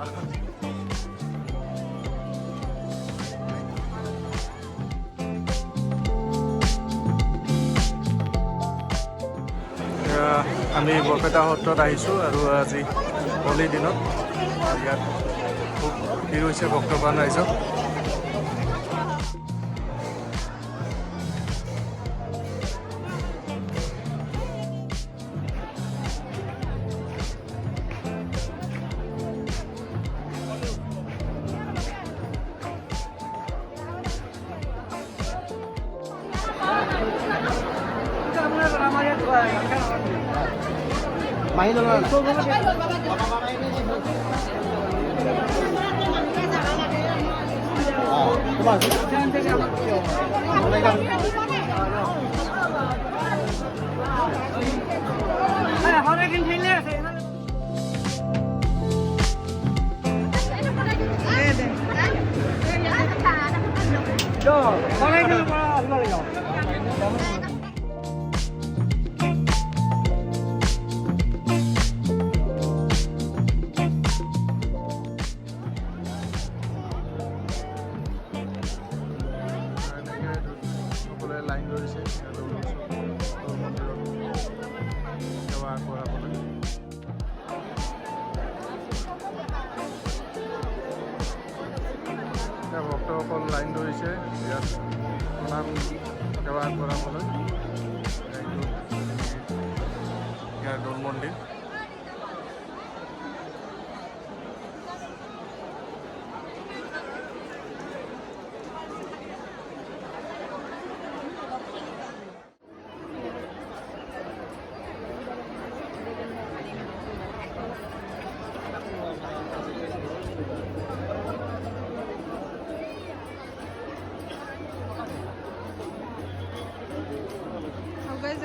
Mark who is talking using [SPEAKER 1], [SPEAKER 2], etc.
[SPEAKER 1] আমি বৰপেটা সত্ৰত আহিছোঁ আৰু আজি হোলীৰ দিনত ইয়াত খুব ভিৰ হৈছে ভক্তপ্ৰাণ ৰাইজৰ।
[SPEAKER 2] মাহি ল'লা
[SPEAKER 1] লাইন ধৰিছে মন্দিৰত সেৱা কৰাবলৈ। ভক্তসকল লাইন ধৰিছে ইয়াত প্ৰণাম সেৱা কৰাবলৈ। ইয়াৰ দৌল মন্দিৰ।
[SPEAKER 3] Guys,